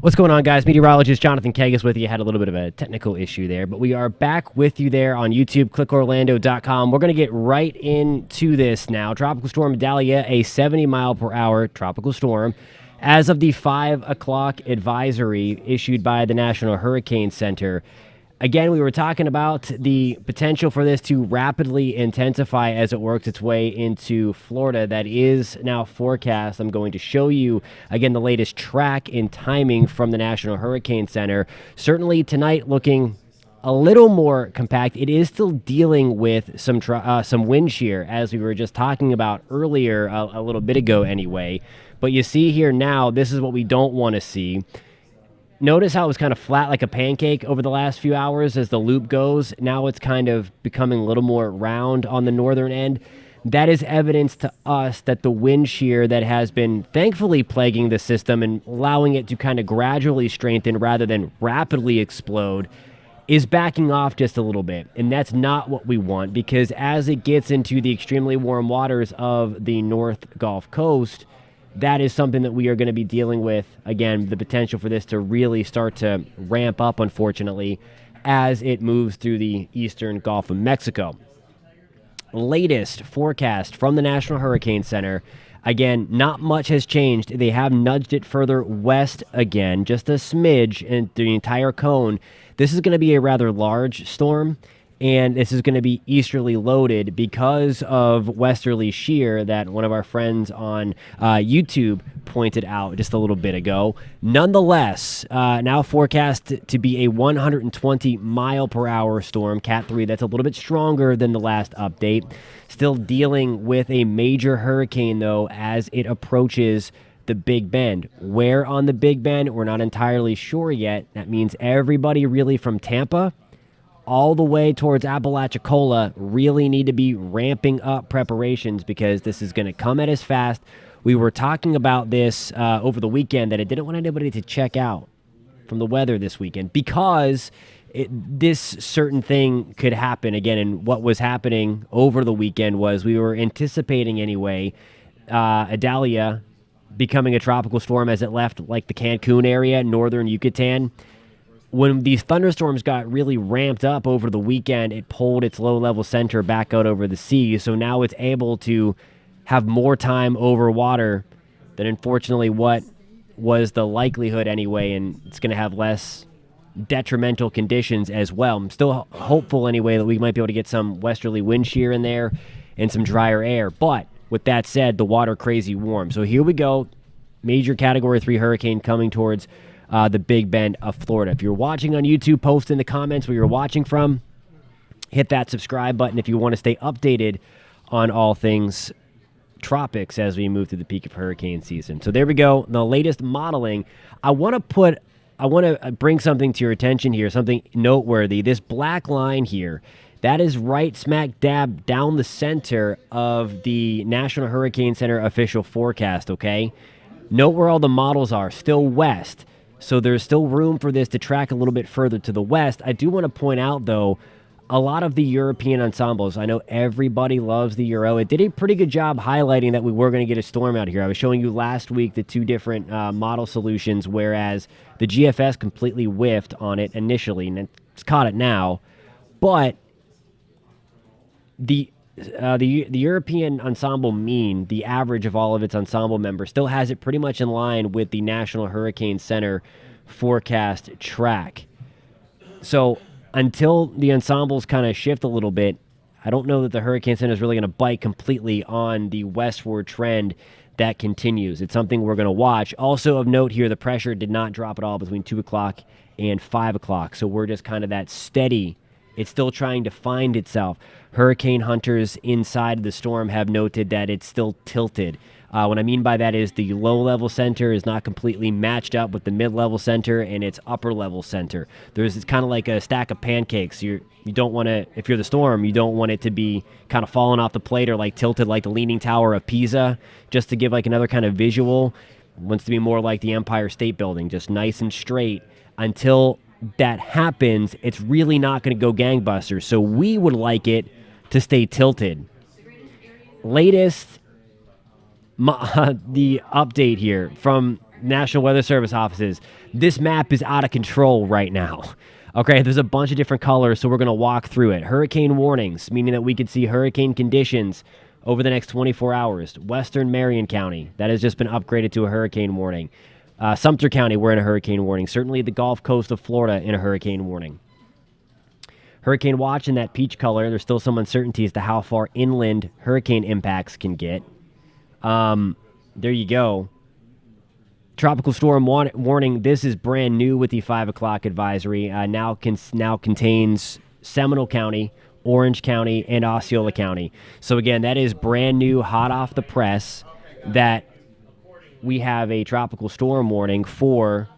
What's going on, guys? Meteorologist Jonathan Kagas with you. Had a little bit of a technical issue there, but we are back with you there on YouTube, clickorlando.com. We're going to get right into this now. Tropical Storm Adalia, a 70-mile-per-hour tropical storm. As of the 5 o'clock advisory issued by the National Hurricane Center, again, we were talking about the potential for this to rapidly intensify as it works its way into Florida. That is now forecast. I'm going to show you, again, the latest track and timing from the National Hurricane Center. Certainly tonight looking a little more compact. It is still dealing with some wind shear, as we were just talking about earlier, a little bit ago anyway. But you see here now, this is what we don't want to see. Notice how it was kind of flat like a pancake over the last few hours as the loop goes. Now it's kind of becoming a little more round on the northern end. That is evidence to us that the wind shear that has been thankfully plaguing the system and allowing it to kind of gradually strengthen rather than rapidly explode is backing off just a little bit. And that's not what we want, because as it gets into the extremely warm waters of the North Gulf Coast, that is something that we are going to be dealing with. Again, the potential for this to really start to ramp up, unfortunately, as it moves through the eastern Gulf of Mexico. Latest forecast from the National Hurricane Center. Again, not much has changed. They have nudged it further west again, just a smidge in the entire cone. This is going to be a rather large storm, and this is going to be easterly loaded because of westerly shear that one of our friends on YouTube pointed out just a little bit ago. Nonetheless, now forecast to be a 120-mile-per-hour storm, Cat 3. That's a little bit stronger than the last update. Still dealing with a major hurricane, though, as it approaches the Big Bend. Where on the Big Bend, we're not entirely sure yet. That means everybody really from Tampa all the way towards Apalachicola really need to be ramping up preparations, because this is going to come at us fast. We were talking about this over the weekend, that I didn't want anybody to check out from the weather this weekend, because this certain thing could happen again. And what was happening over the weekend was we were anticipating anyway Adalia becoming a tropical storm as it left like the Cancun area, northern Yucatan. When these thunderstorms got really ramped up over the weekend, it pulled its low-level center back out over the sea. So now it's able to have more time over water than, unfortunately, what was the likelihood anyway, and it's going to have less detrimental conditions as well. I'm still hopeful anyway that we might be able to get some westerly wind shear in there and some drier air. But with that said, the water crazy warm. So here we go. Major Category 3 hurricane coming towards the Big Bend of Florida. If you're watching on YouTube, post in the comments where you're watching from. Hit that subscribe button if you want to stay updated on all things tropics as we move through the peak of hurricane season. So there we go. The latest modeling. I want to bring something to your attention here, something noteworthy. This black line here, that is right smack dab down the center of the National Hurricane Center official forecast, okay? Note where all the models are, still west. So there's still room for this to track a little bit further to the west. I do want to point out, though, a lot of the European ensembles, I know everybody loves the Euro. It did a pretty good job highlighting that we were going to get a storm out here. I was showing you last week the two different model solutions, whereas the GFS completely whiffed on it initially, and it's caught it now. But the European ensemble mean, the average of all of its ensemble members, still has it pretty much in line with the National Hurricane Center forecast track. So until the ensembles kind of shift a little bit, I don't know that the Hurricane Center is really going to bite completely on the westward trend that continues. It's something we're going to watch. Also of note here, the pressure did not drop at all between 2 o'clock and 5 o'clock. So we're just kind of that steady. It's still trying to find itself. Hurricane hunters inside the storm have noted that it's still tilted. What I mean by that is the low-level center is not completely matched up with the mid-level center and its upper-level center. It's kind of like a stack of pancakes. You don't want to, if you're the storm, you don't want it to be kind of falling off the plate or like tilted like the Leaning Tower of Pisa, just to give like another kind of visual. It wants to be more like the Empire State Building, just nice and straight. Until that happens, it's really not going to go gangbusters. So we would like it to stay tilted. Latest, the update here from National Weather Service offices. This map is out of control right now. Okay, there's a bunch of different colors, so we're going to walk through it. Hurricane warnings, meaning that we could see hurricane conditions over the next 24 hours. Western Marion County, that has just been upgraded to a hurricane warning. Sumter County, we're in a hurricane warning. Certainly the Gulf Coast of Florida in a hurricane warning. Hurricane watch in that peach color. There's still some uncertainty as to how far inland hurricane impacts can get. There you go. Tropical storm warning. This is brand new with the 5 o'clock advisory. Now contains Seminole County, Orange County, and Osceola County. So again, that is brand new, hot off the press, that we have a tropical storm warning for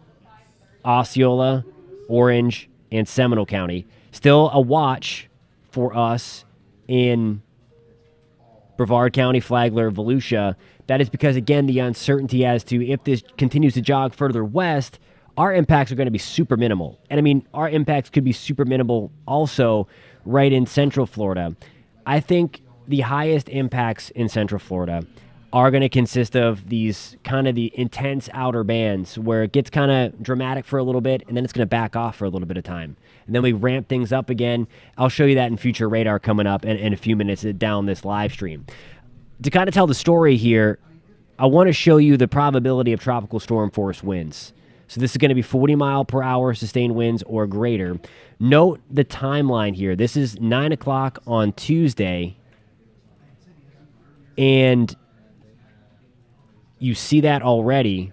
Osceola, Orange, and Seminole County. Still a watch for us in Brevard County, Flagler, Volusia. That is because, again, the uncertainty as to if this continues to jog further west, our impacts are going to be super minimal. And, I mean, our impacts could be super minimal also right in Central Florida. I think the highest impacts in Central Florida are going to consist of these kind of the intense outer bands where it gets kind of dramatic for a little bit, and then it's going to back off for a little bit of time. And then we ramp things up again. I'll show you that in future radar coming up in a few minutes down this live stream. To kind of tell the story here, I want to show you the probability of tropical storm force winds. So this is going to be 40 mile per hour sustained winds or greater. Note the timeline here. This is 9 o'clock on Tuesday, and you see that already.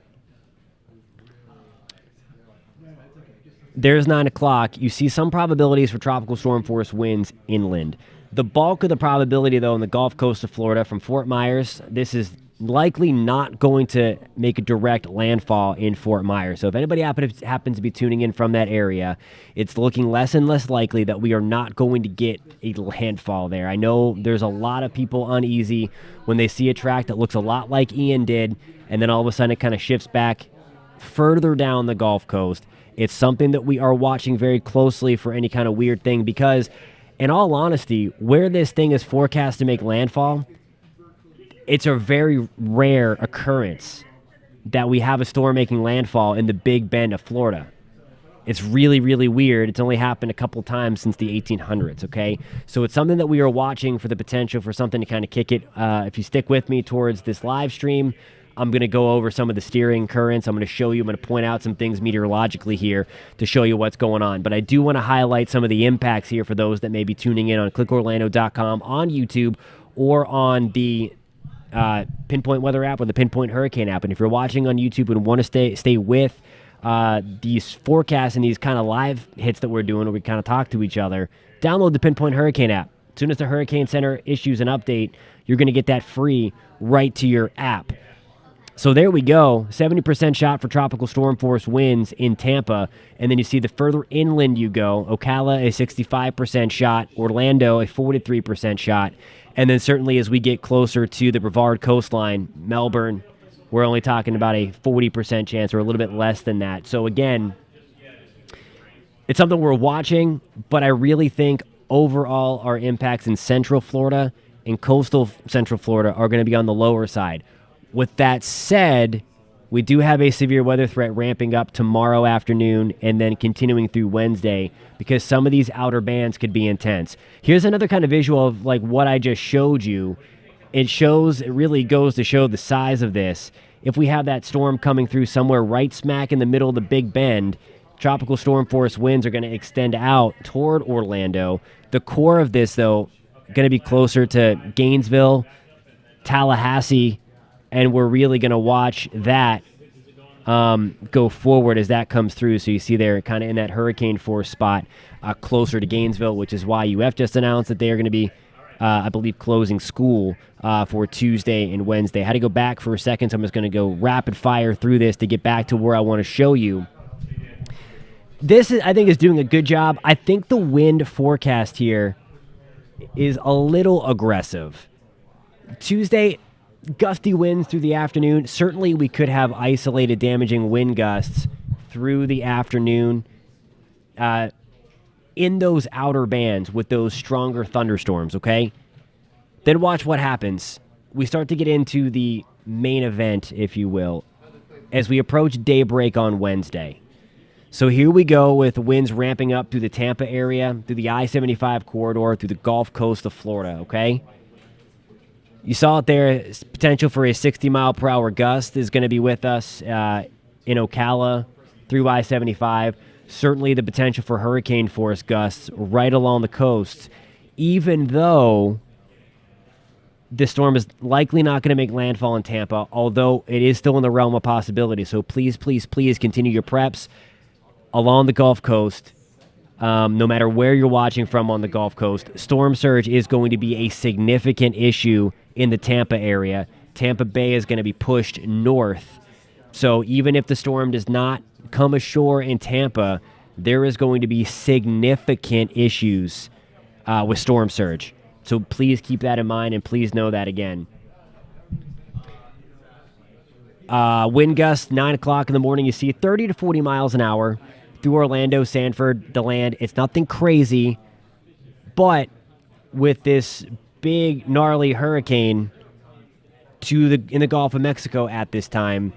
There's 9 o'clock. You see some probabilities for tropical storm force winds inland. The bulk of the probability, though, in the Gulf Coast of Florida from Fort Myers, this is likely not going to make a direct landfall in Fort Myers. So if anybody happens to be tuning in from that area, it's looking less and less likely that we are not going to get a landfall there. I know there's a lot of people uneasy when they see a track that looks a lot like Ian did, and then all of a sudden it kind of shifts back further down the Gulf Coast. It's something that we are watching very closely for any kind of weird thing because, in all honesty, where this thing is forecast to make landfall, it's a very rare occurrence that we have a storm making landfall in the Big Bend of Florida. It's really, really weird. It's only happened a couple times since the 1800s, okay? So it's something that we are watching for the potential for something to kind of kick it. If you stick with me towards this live stream, I'm going to go over some of the steering currents. I'm going to show you, I'm going to point out some things meteorologically here to show you what's going on. But I do want to highlight some of the impacts here for those that may be tuning in on clickorlando.com, on YouTube, or on the Pinpoint Weather app or the Pinpoint Hurricane app. And if you're watching on YouTube and want to stay with these forecasts and these kind of live hits that we're doing where we kind of talk to each other, download the Pinpoint Hurricane app. As soon as the Hurricane Center issues an update, you're going to get that free right to your app. So there we go, 70% shot for tropical storm force winds in Tampa. And then you see the further inland you go, Ocala a 65% shot, Orlando a 43% shot. And then certainly as we get closer to the Brevard coastline, Melbourne, we're only talking about a 40% chance or a little bit less than that. So again, it's something we're watching, but I really think overall our impacts in Central Florida and coastal Central Florida are going to be on the lower side. With that said, we do have a severe weather threat ramping up tomorrow afternoon and then continuing through Wednesday because some of these outer bands could be intense. Here's another kind of visual of like what I just showed you. It really goes to show the size of this. If we have that storm coming through somewhere right smack in the middle of the Big Bend, tropical storm force winds are going to extend out toward Orlando. The core of this, though, going to be closer to Gainesville, Tallahassee, and we're really going to watch that go forward as that comes through. So you see they're kind of in that hurricane force spot closer to Gainesville, which is why UF just announced that they are going to be, I believe, closing school for Tuesday and Wednesday. I had to go back for a second, so I'm just going to go rapid fire through this to get back to where I want to show you. This, I think, is doing a good job. I think the wind forecast here is a little aggressive. Tuesday, gusty winds through the afternoon. Certainly we could have isolated damaging wind gusts through the afternoon in those outer bands with those stronger thunderstorms, okay? Then watch what happens. We start to get into the main event, if you will. as we approach daybreak on Wednesday. So here we go with winds ramping up through the Tampa area, through the I-75 corridor, through the Gulf Coast of Florida, okay? You saw it there. Potential for a 60-mile-per-hour gust is going to be with us in Ocala through I-75. Certainly the potential for hurricane-force gusts right along the coast, even though this storm is likely not going to make landfall in Tampa, although it is still in the realm of possibility. So please, please, please continue your preps along the Gulf Coast. No matter where you're watching from on the Gulf Coast, storm surge is going to be a significant issue in the Tampa area. Tampa Bay is going to be pushed north. So even if the storm does not come ashore in Tampa, there is going to be significant issues with storm surge. So please keep that in mind, and please know that again. Wind gusts, 9 o'clock in the morning, you see 30 to 40 miles an hour through Orlando, Sanford, DeLand. It's nothing crazy, but with this big, gnarly hurricane in the Gulf of Mexico at this time,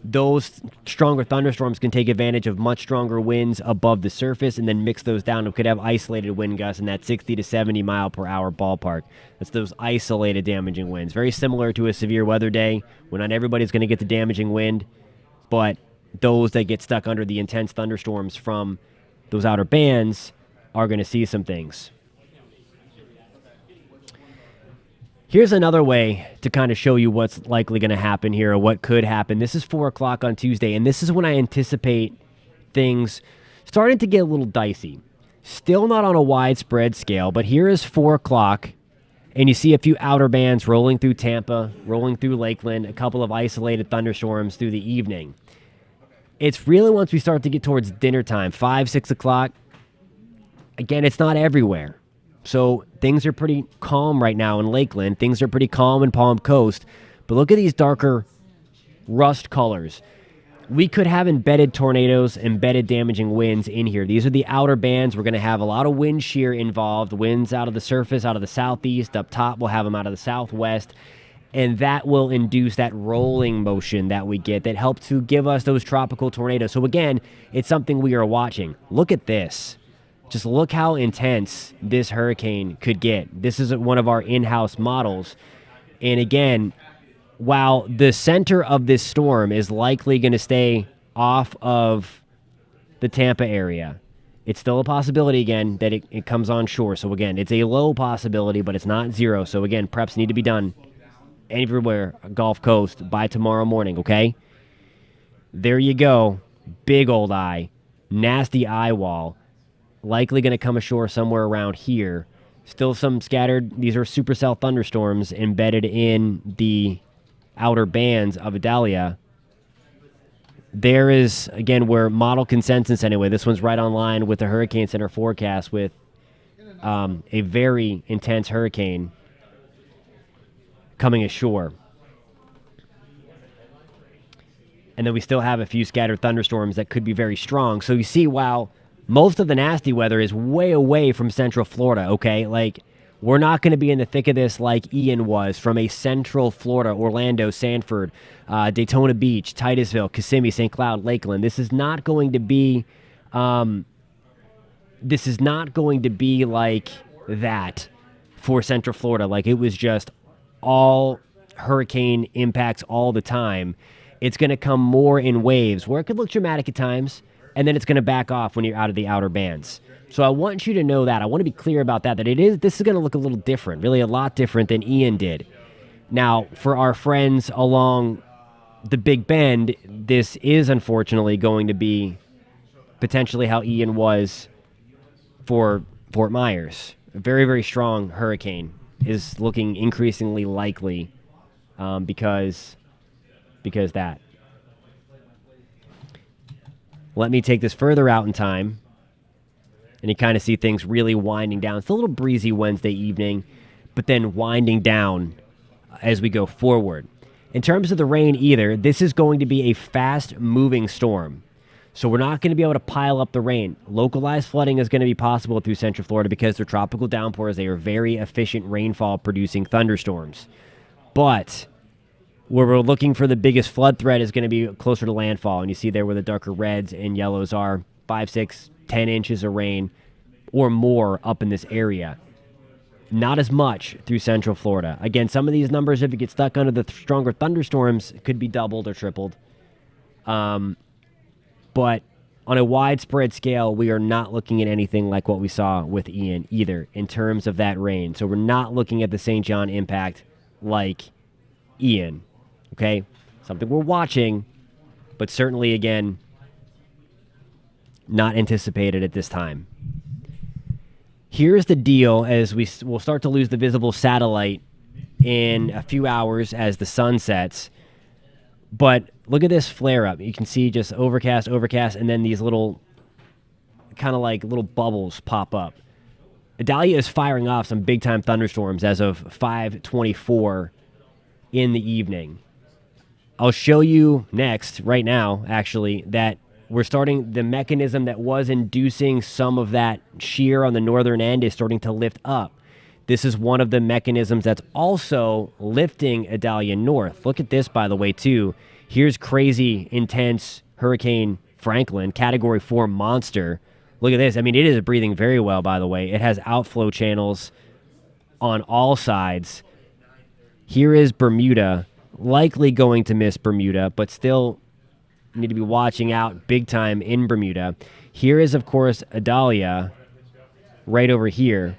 those stronger thunderstorms can take advantage of much stronger winds above the surface and then mix those down. We could have isolated wind gusts in that 60 to 70 mile per hour ballpark. That's those isolated damaging winds. Very similar to a severe weather day when not everybody's going to get the damaging wind, but those that get stuck under the intense thunderstorms from those outer bands are going to see some things. Here's another way to kind of show you what's likely going to happen here, or what could happen. This is 4 o'clock on Tuesday, and this is when I anticipate things starting to get a little dicey. Still not on a widespread scale, but here is 4 o'clock, and you see a few outer bands rolling through Tampa, rolling through Lakeland, a couple of isolated thunderstorms through the evening. It's really once we start to get towards dinner time, 5, 6 o'clock. Again, it's not everywhere. So things are pretty calm right now in Lakeland. Things are pretty calm in Palm Coast. But look at these darker rust colors. We could have embedded tornadoes, embedded damaging winds in here. These are the outer bands. We're going to have a lot of wind shear involved. Winds out of the surface, out of the southeast. Up top, we'll have them out of the southwest. And that will induce that rolling motion that we get that helps to give us those tropical tornadoes. So again, it's something we are watching. Look at this. Just look how intense this hurricane could get. This is one of our in-house models. And again, while the center of this storm is likely going to stay off of the Tampa area, it's still a possibility, again, that it comes on shore. So again, it's a low possibility, but it's not zero. So again, preps need to be done everywhere, Gulf Coast, by tomorrow morning, okay? There you go. Big old eye. Nasty eye wall. Likely going to come ashore somewhere around here. Still some scattered, these are supercell thunderstorms embedded in the outer bands of Adalia. There is, again, where model consensus anyway, this one's right on line with the Hurricane Center forecast with a very intense hurricane coming ashore. And then we still have a few scattered thunderstorms that could be very strong. So you see, while most of the nasty weather is way away from Central Florida, okay? Like, we're not going to be in the thick of this like Ian was from a Central Florida, Orlando, Sanford, Daytona Beach, Titusville, Kissimmee, St. Cloud, Lakeland. This is not going to be like that for Central Florida. Like, it was just all hurricane impacts all the time. It's going to come more in waves where it could look dramatic at times, and then it's going to back off when you're out of the outer bands. So I want you to know that. I want to be clear about that, this is going to look a little different, really a lot different than Ian did. Now, for our friends along the Big Bend, this is unfortunately going to be potentially how Ian was for Fort Myers. A very, very strong hurricane is looking increasingly likely because that. Let me take this further out in time, and you kind of see things really winding down. It's a little breezy Wednesday evening, but then winding down as we go forward. In terms of the rain either, this is going to be a fast-moving storm. So we're not going to be able to pile up the rain. Localized flooding is going to be possible through Central Florida because they're tropical downpours. They are very efficient rainfall-producing thunderstorms. But Where we're looking for the biggest flood threat is going to be closer to landfall. And you see there where the darker reds and yellows are, 5, 6, 10 inches of rain or more up in this area. Not as much through central Florida. Again, some of these numbers, if you get stuck under the stronger thunderstorms, could be doubled or tripled. But on a widespread scale, we are not looking at anything like what we saw with Ian either in terms of that rain. So we're not looking at the St. John impact like Ian. Okay? Something we're watching, but certainly, again, not anticipated at this time. Here's the deal as we'll start to lose the visible satellite in a few hours as the sun sets. But look at this flare up. You can see just overcast, and then these little kind of like little bubbles pop up. Adalia is firing off some big time thunderstorms as of 5:24 in the evening. I'll show you next, right now, actually, that we're starting, the mechanism that was inducing some of that shear on the northern end is starting to lift up. This is one of the mechanisms that's also lifting Adalia north. Look at this, by the way, too. Here's crazy, intense Hurricane Franklin, Category 4 monster. Look at this. I mean, it is breathing very well, by the way. It has outflow channels on all sides. Here is Bermuda, likely going to miss Bermuda, but still need to be watching out big time in Bermuda. Here is, of course, Adalia right over here.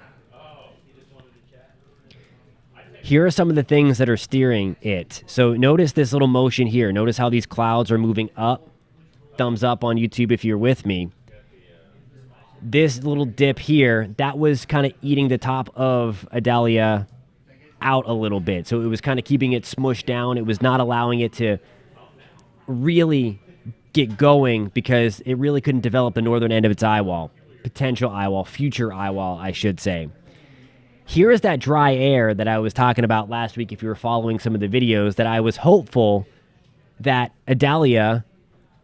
Here are some of the things that are steering it. So notice this little motion here. Notice how these clouds are moving up. Thumbs up on YouTube if you're with me. This little dip here, that was kind of eating the top of Adalia out a little bit. So it was kind of keeping it smushed down. It was not allowing it to really get going because it really couldn't develop the northern end of its eye wall. Potential eye wall, future eye wall, I should say. Here is that dry air that I was talking about last week if you were following some of the videos, that I was hopeful that Adalia,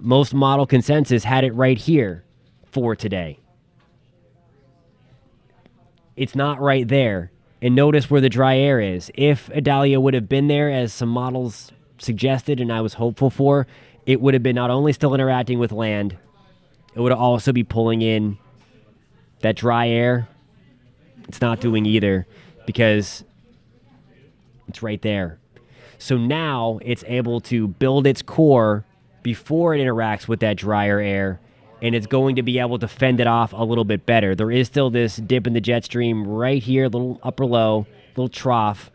most model consensus, had it right here for today. It's not right there. And notice where the dry air is. If Adalia would have been there, as some models suggested and I was hopeful for, it would have been not only still interacting with land, it would also be pulling in that dry air. It's not doing either because it's right there. So now it's able to build its core before it interacts with that drier air, and it's going to be able to fend it off a little bit better. There is still this dip in the jet stream right here, little upper low, little trough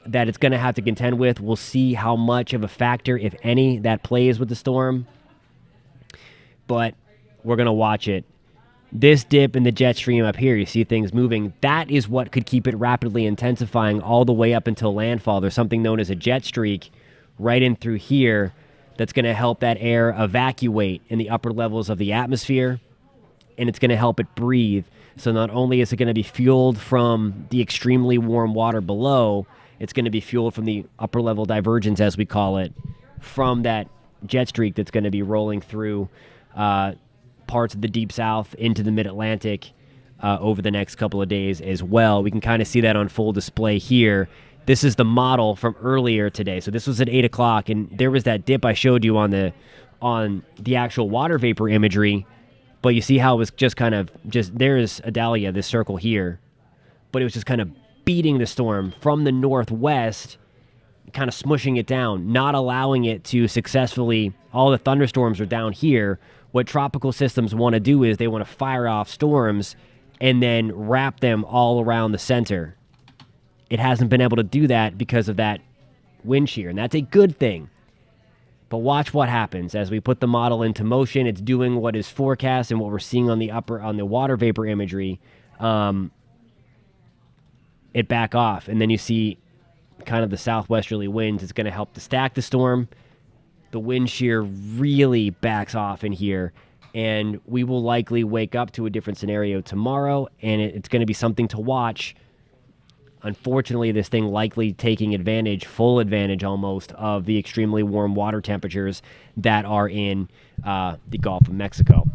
that it's going to have to contend with. We'll see how much of a factor, if any, that plays with the storm. But we're going to watch it. This dip in the jet stream up here, you see things moving. That is what could keep it rapidly intensifying all the way up until landfall. There's something known as a jet streak right in through here that's going to help that air evacuate in the upper levels of the atmosphere, and it's going to help it breathe. So not only is it going to be fueled from the extremely warm water below, it's going to be fueled from the upper level divergence, as we call it, from that jet streak that's going to be rolling through parts of the deep south into the mid-Atlantic over the next couple of days as well. We can kind of see that on full display here. This is the model from earlier today. So this was at 8 o'clock, and there was that dip I showed you on the actual water vapor imagery. But you see how it was just kind of there's Adalia, this circle here, but it was just kind of beating the storm from the northwest, kind of smushing it down, not allowing it to successfully. All the thunderstorms are down here. What tropical systems want to do is they want to fire off storms and then wrap them all around the center. It hasn't been able to do that because of that wind shear, and that's a good thing. But watch what happens as we put the model into motion. It's doing what is forecast and what we're seeing on the water vapor imagery. It back off, and then you see kind of the southwesterly winds. It's going to help to stack the storm. The wind shear really backs off in here, and we will likely wake up to a different scenario tomorrow, and it's going to be something to watch. Unfortunately, this thing likely taking advantage, full advantage almost, of the extremely warm water temperatures that are in the Gulf of Mexico.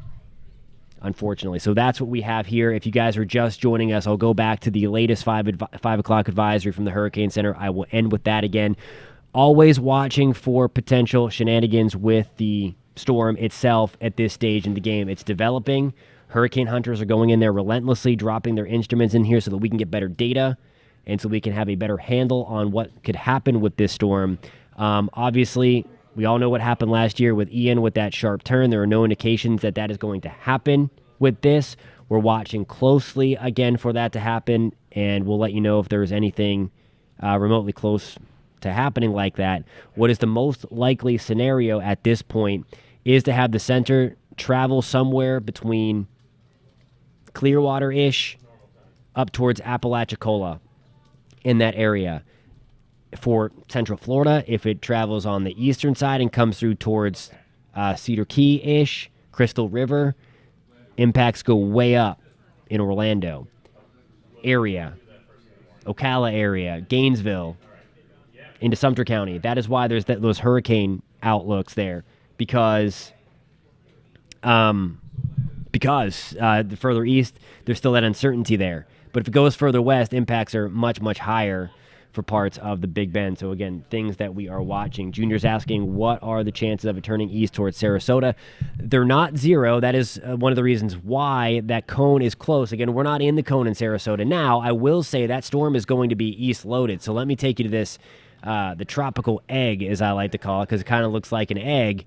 Unfortunately. So that's what we have here. If you guys are just joining us, I'll go back to the latest 5 o'clock advisory from the Hurricane Center. I will end with that again. Always watching for potential shenanigans with the storm itself at this stage in the game. It's developing. Hurricane hunters are going in there relentlessly, dropping their instruments in here so that we can get better data and so we can have a better handle on what could happen with this storm. Obviously, we all know what happened last year with Ian with that sharp turn. There are no indications that that is going to happen with this. We're watching closely again for that to happen, and we'll let you know if there's anything remotely close to happening like that. What is the most likely scenario at this point is to have the center travel somewhere between Clearwater-ish up towards Apalachicola in that area. For Central Florida, if it travels on the eastern side and comes through towards Cedar Key-ish, Crystal River, impacts go way up in Orlando area, Ocala area, Gainesville, into Sumter County. That is why there's those hurricane outlooks there, because the further east, there's still that uncertainty there. But if it goes further west, impacts are much, much higher for parts of the Big Bend. So again, things that we are watching. Junior's asking, what are the chances of it turning east towards Sarasota? They're not zero. That is one of the reasons why that cone is close. Again, we're not in the cone in Sarasota now. I will say that storm is going to be east loaded. So let me take you to this, the tropical egg, as I like to call it, because it kind of looks like an egg,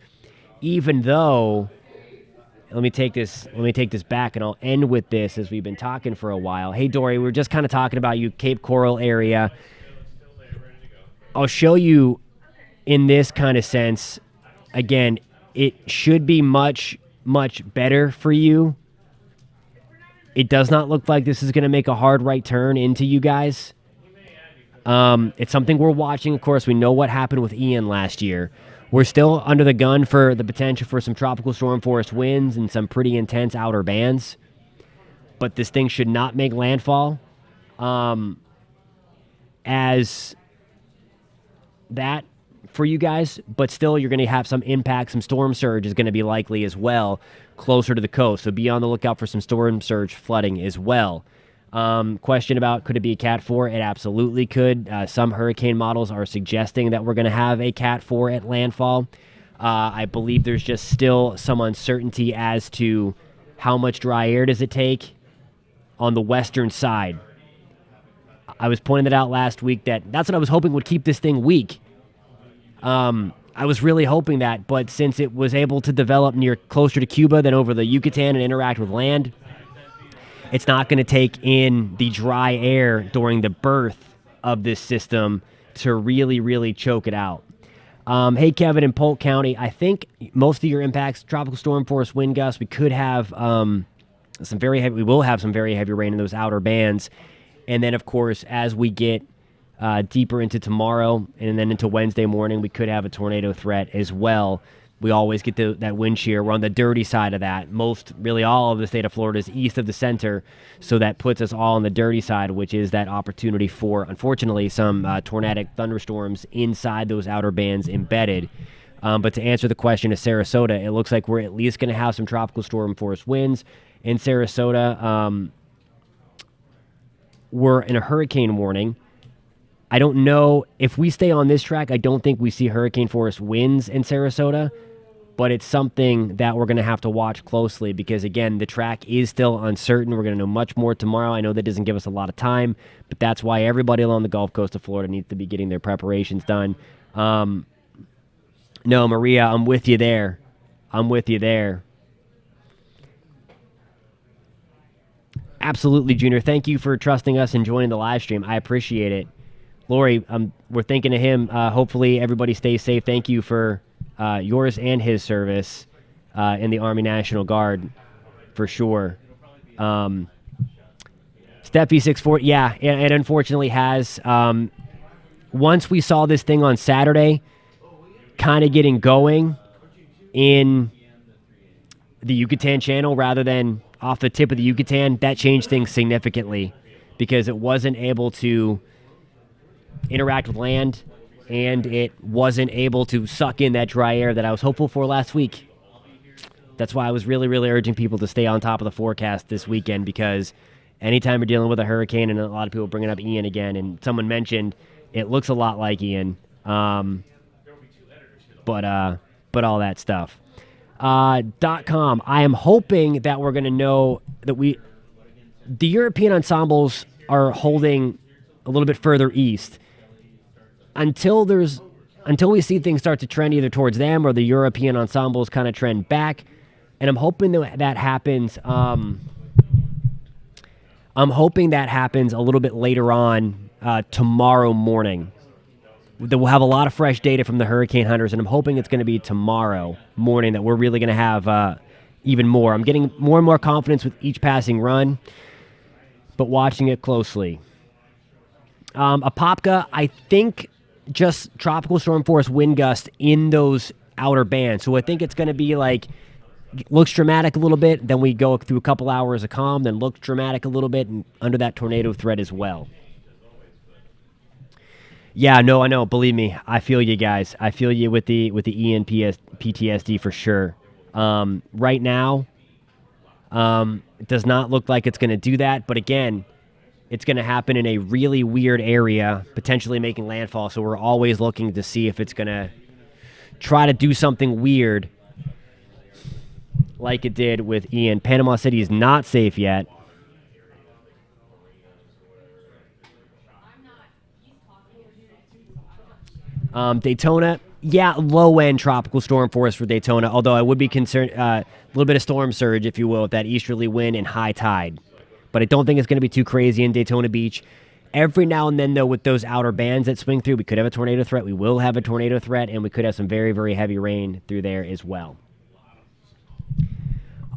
even though... Let me take this back, and I'll end with this as we've been talking for a while. Hey, Dory, we were just kind of talking about you, Cape Coral area. I'll show you in this kind of sense. Again, it should be much, much better for you. It does not look like this is going to make a hard right turn into you guys. It's something we're watching. Of course, we know what happened with Ian last year. We're still under the gun for the potential for some tropical storm force winds and some pretty intense outer bands. But this thing should not make landfall. As that for you guys, but still you're going to have some impact. Some storm surge is going to be likely as well closer to the coast. So be on the lookout for some storm surge flooding as well. Question about could it be a Cat 4? It absolutely could. Some hurricane models are suggesting that we're going to have a Cat 4 at landfall. I believe there's just still some uncertainty as to how much dry air does it take on the western side. I was pointing it out last week that's what I was hoping would keep this thing weak. I was really hoping that, but since it was able to develop closer to Cuba than over the Yucatan and interact with land, it's not going to take in the dry air during the birth of this system to really, really choke it out. Hey, Kevin, in Polk County, I think most of your impacts, tropical storm force wind gusts, we could have we will have some very heavy rain in those outer bands. And then, of course, as we get deeper into tomorrow and then into Wednesday morning, we could have a tornado threat as well. We always get that wind shear. We're on the dirty side of that. Really all of the state of Florida is east of the center, so that puts us all on the dirty side, which is that opportunity for, unfortunately, some tornadic thunderstorms inside those outer bands embedded. But to answer the question of Sarasota, it looks like we're at least going to have some tropical storm force winds in Sarasota. We're in a hurricane warning. I don't know if we stay on this track. I don't think we see hurricane force winds in Sarasota, but it's something that we're going to have to watch closely because, again, the track is still uncertain. We're going to know much more tomorrow. I know that doesn't give us a lot of time, but that's why everybody along the Gulf Coast of Florida needs to be getting their preparations done. No, Maria, I'm with you there. Absolutely, Junior. Thank you for trusting us and joining the live stream. I appreciate it. Lori, we're thinking of him. Hopefully everybody stays safe. Thank you for yours and his service in the Army National Guard, for sure. Steffi 640, yeah, it unfortunately has. Once we saw this thing on Saturday kind of getting going in the Yucatan Channel rather than off the tip of the Yucatan, that changed things significantly because it wasn't able to interact with land, and it wasn't able to suck in that dry air that I was hopeful for last week. That's why I was really, really urging people to stay on top of the forecast this weekend, because anytime you're dealing with a hurricane, and a lot of people bringing up Ian again, and someone mentioned it looks a lot like Ian, But all that stuff. .com. I am hoping that we're going to know that the European ensembles are holding a little bit further east until we see things start to trend either towards them or the European ensembles kind of trend back. And I'm hoping that happens. I'm hoping that happens a little bit later on tomorrow morning. We'll have a lot of fresh data from the hurricane hunters, and I'm hoping it's going to be tomorrow morning that we're really going to have even more. I'm getting more and more confidence with each passing run, but watching it closely. Apopka, I think just tropical storm force wind gust in those outer bands. So I think it's going to be like, looks dramatic a little bit, then we go through a couple hours of calm, then looks dramatic a little bit, and under that tornado threat as well. Yeah, no, I know. Believe me, I feel you guys. I feel you with the PTSD for sure. Right now, it does not look like it's going to do that. But again, it's going to happen in a really weird area, potentially making landfall. So we're always looking to see if it's going to try to do something weird like it did with Ian. Panama City is not safe yet. Daytona, yeah, low-end tropical storm force for Daytona, although I would be concerned, a little bit of storm surge, if you will, with that easterly wind and high tide. But I don't think it's going to be too crazy in Daytona Beach. Every now and then, though, with those outer bands that swing through, we could have a tornado threat. We will have a tornado threat, and we could have some very, very heavy rain through there as well.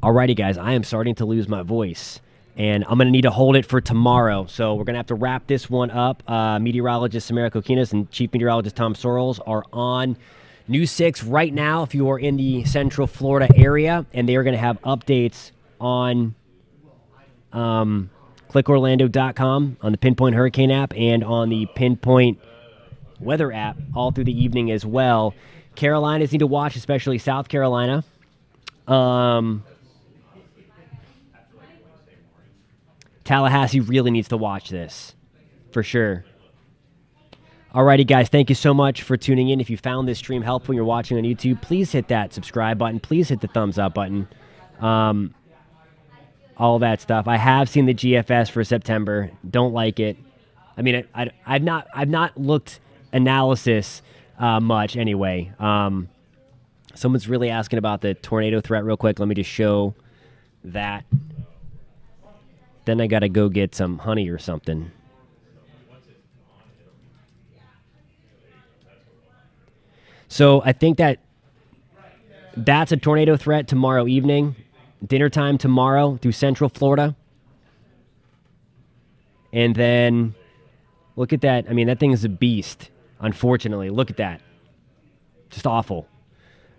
Alrighty, guys, I am starting to lose my voice, and I'm going to need to hold it for tomorrow. So we're going to have to wrap this one up. Meteorologist Samara Kokinas and Chief Meteorologist Tom Sorrells are on News 6 right now if you are in the Central Florida area, and they are going to have updates on clickorlando.com, on the Pinpoint Hurricane app, and on the Pinpoint Weather app all through the evening as well. Carolinas need to watch, especially South Carolina. Tallahassee really needs to watch this, for sure. Alrighty, guys, thank you so much for tuning in. If you found this stream helpful and you're watching on YouTube, please hit that subscribe button. Please hit the thumbs up button. All that stuff. I have seen the GFS for September. Don't like it. I mean, I've not looked analysis much anyway. Someone's really asking about the tornado threat real quick. Let me just show that. Then I got to go get some honey or something. So I think that's a tornado threat tomorrow evening. Dinner time tomorrow through Central Florida. And then look at that. I mean, that thing is a beast, unfortunately. Look at that. Just awful.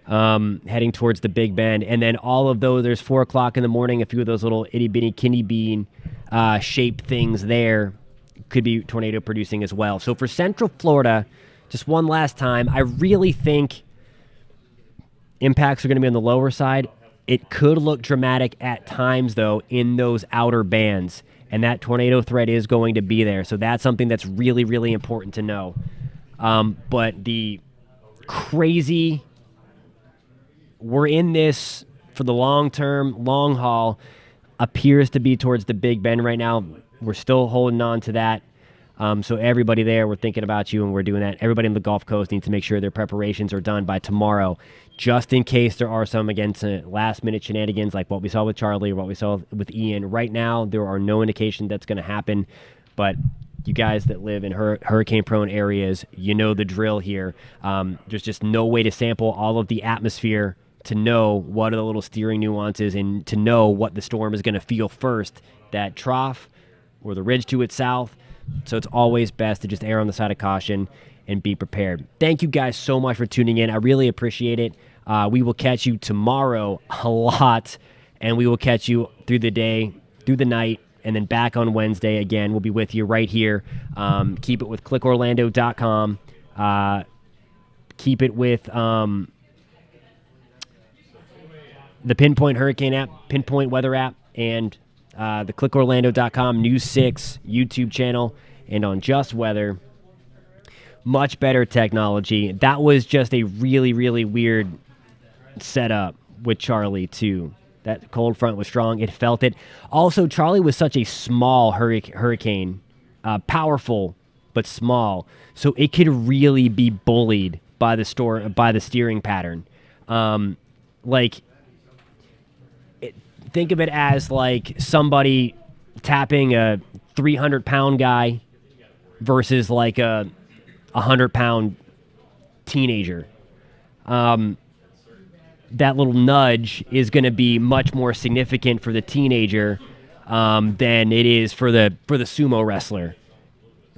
Heading towards the Big Bend. And then all of those, there's 4 o'clock in the morning, a few of those little itty-bitty kidney bean shaped things there could be tornado producing as well. So for Central Florida, just one last time, I really think impacts are going to be on the lower side. It could look dramatic at times, though, in those outer bands. And that tornado threat is going to be there. So that's something that's really, really important to know. But the crazy... We're in this for the long term, long haul, appears to be towards the Big Bend right now. We're still holding on to that. So everybody there, we're thinking about you and we're doing that. Everybody in the Gulf Coast needs to make sure their preparations are done by tomorrow, just in case there are some, again, last-minute shenanigans like what we saw with Charlie or what we saw with Ian. Right now, there are no indication that's going to happen, but you guys that live in hurricane-prone areas, you know the drill here. There's just no way to sample all of the atmosphere to know what are the little steering nuances and to know what the storm is going to feel first, that trough or the ridge to its south. So it's always best to just err on the side of caution and be prepared. Thank you guys so much for tuning in. I really appreciate it. We will catch you tomorrow a lot, and we will catch you through the day, through the night, and then back on Wednesday again. We'll be with you right here. Keep it with clickorlando.com. Keep it with... the Pinpoint Hurricane app, Pinpoint Weather app, and the clickorlando.com News 6 YouTube channel, and on Just Weather. Much better technology. That was just a really, really weird setup with Charlie, too. That cold front was strong. It felt it. Also, Charlie was such a small hurricane, powerful but small, so it could really be bullied by the steering pattern. Like, think of it as like somebody tapping a 300-pound guy versus like a 100-pound teenager. That little nudge is going to be much more significant for the teenager than it is for the sumo wrestler.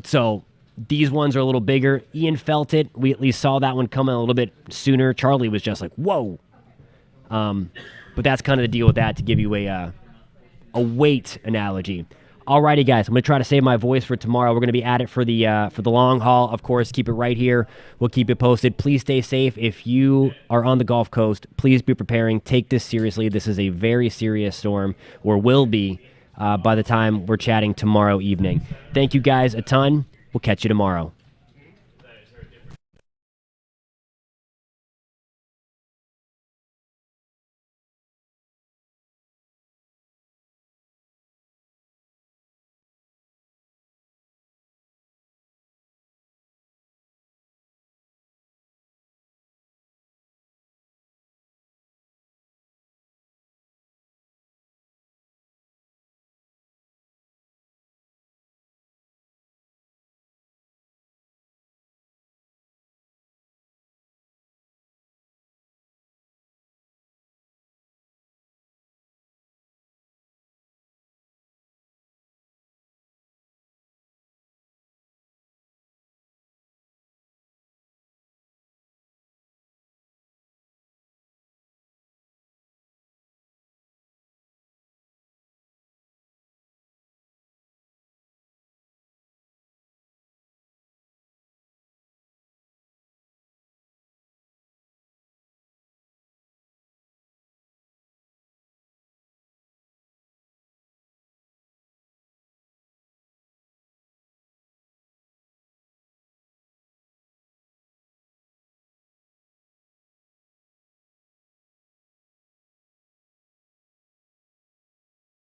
So these ones are a little bigger. Ian felt it. We at least saw that one coming a little bit sooner. Charlie was just like, whoa. But that's kind of the deal with that, to give you a weight analogy. Alrighty, guys, I'm going to try to save my voice for tomorrow. We're going to be at it for the long haul. Of course, keep it right here. We'll keep it posted. Please stay safe. If you are on the Gulf Coast, please be preparing. Take this seriously. This is a very serious storm, or will be by the time we're chatting tomorrow evening. Thank you guys a ton. We'll catch you tomorrow.